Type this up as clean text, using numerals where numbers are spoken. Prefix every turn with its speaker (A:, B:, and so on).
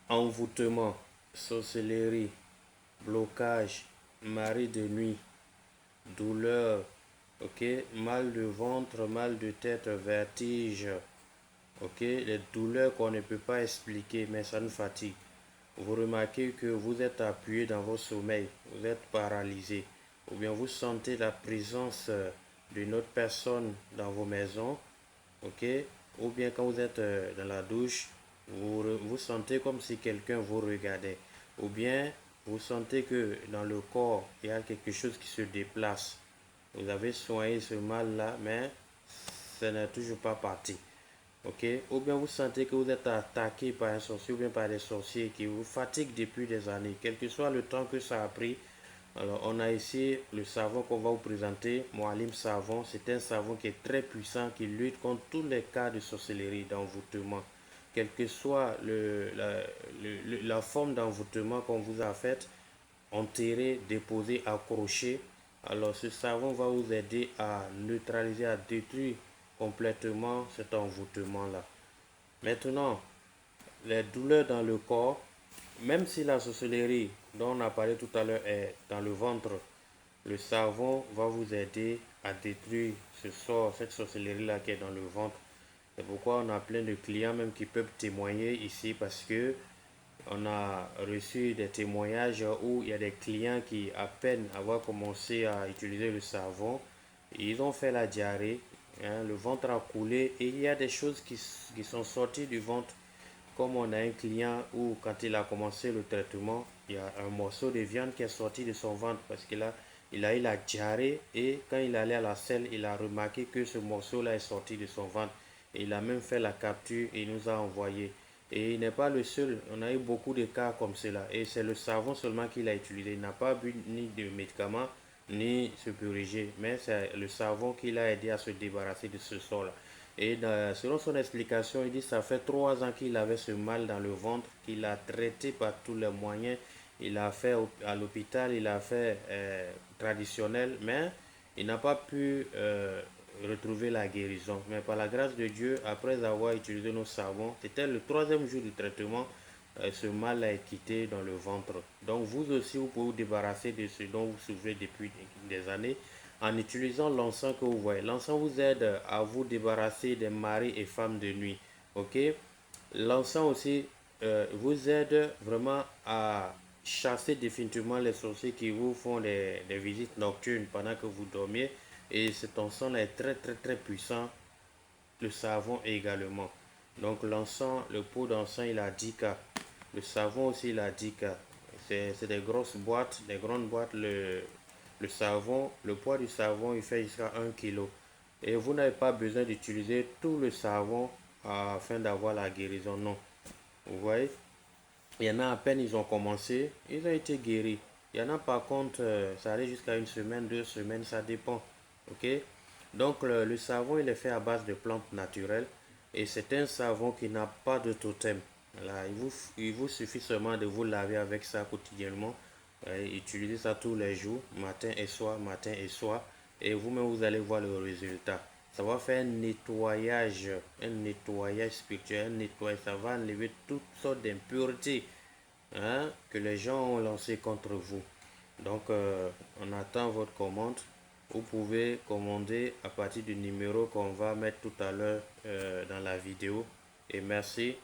A: envoûtement, sorcellerie, blocage, mari de nuit, douleur, ok, mal de ventre, mal de tête, vertige, ok, les douleurs qu'on ne peut pas expliquer, mais ça nous fatigue. Vous remarquez que vous êtes appuyé dans vos sommeils, vous êtes paralysé, ou bien vous sentez la présence d'une autre personne dans vos maisons, ok, ou bien quand vous êtes dans la douche, vous sentez comme si quelqu'un vous regardait, ou bien vous sentez que dans le corps, il y a quelque chose qui se déplace. Vous avez soigné ce mal-là, mais ça n'est toujours pas parti. Ok? Ou bien vous sentez que vous êtes attaqué par un sorcier ou bien par des sorciers qui vous fatiguent depuis des années, quel que soit le temps que ça a pris. Alors, on a ici le savon qu'on va vous présenter, Moalim Savon. C'est un savon qui est très puissant, qui lutte contre tous les cas de sorcellerie, d'envoûtement. Quelle que soit la forme d'envoûtement qu'on vous a faite, enterré, déposé, accroché. Alors ce savon va vous aider à neutraliser, à détruire complètement cet envoûtement-là. Maintenant, les douleurs dans le corps, même si la sorcellerie dont on a parlé tout à l'heure est dans le ventre, le savon va vous aider à détruire ce sort, cette sorcellerie-là qui est dans le ventre. C'est pourquoi on a plein de clients même qui peuvent témoigner ici parce que on a reçu des témoignages où il y a des clients qui, à peine avoir commencé à utiliser le savon, ils ont fait la diarrhée, hein, le ventre a coulé et il y a des choses qui sont sorties du ventre. Comme on a un client où quand il a commencé le traitement, il y a un morceau de viande qui est sorti de son ventre parce qu'il a eu la diarrhée et quand il allait à la selle, il a remarqué que ce morceau-là est sorti de son ventre. Et il a même fait la capture et il nous a envoyé. Et il n'est pas le seul, on a eu beaucoup de cas comme cela. Et c'est le savon seulement qu'il a utilisé. Il n'a pas bu ni de médicaments, ni se puriger. Mais c'est le savon qui l'a aidé à se débarrasser de ce sort-là. Et selon son explication, il dit que ça fait 3 ans qu'il avait ce mal dans le ventre, qu'il a traité par tous les moyens. Il a fait à l'hôpital, il a fait traditionnel, mais il n'a pas pu retrouver la guérison. Mais par la grâce de Dieu, après avoir utilisé nos savons, c'était le 3e jour du traitement, ce mal a quitté dans le ventre. Donc vous aussi, vous pouvez vous débarrasser de ce dont vous souffrez depuis des années en utilisant l'encens que vous voyez. L'encens vous aide à vous débarrasser des maris et femmes de nuit. Ok? L'encens aussi vous aide vraiment à chasser définitivement les sorciers qui vous font des visites nocturnes pendant que vous dormiez. Et cet encens est très très très puissant. Le savon également. Donc l'encens, le pot d'encens il a 10K. Le savon aussi il a 10K. C'est des grosses boîtes, des grandes boîtes. Le savon, le poids du savon il fait jusqu'à 1 kg. Et vous n'avez pas besoin d'utiliser tout le savon afin d'avoir la guérison. Non. Vous voyez? Il y en a à peine ils ont commencé, ils ont été guéris. Il y en a par contre, ça allait jusqu'à une semaine, 2 semaines, ça dépend. Ok? Donc le savon il est fait à base de plantes naturelles et c'est un savon qui n'a pas de totem. Voilà, il vous suffit seulement de vous laver avec ça quotidiennement. Utilisez ça tous les jours, matin et soir, et vous-même vous allez voir le résultat. Ça va faire un nettoyage spirituel, un nettoyage, ça va enlever toutes sortes d'impuretés, hein, que les gens ont lancées contre vous. Donc, on attend votre commande. Vous pouvez commander à partir du numéro qu'on va mettre tout à l'heure dans la vidéo. Et merci.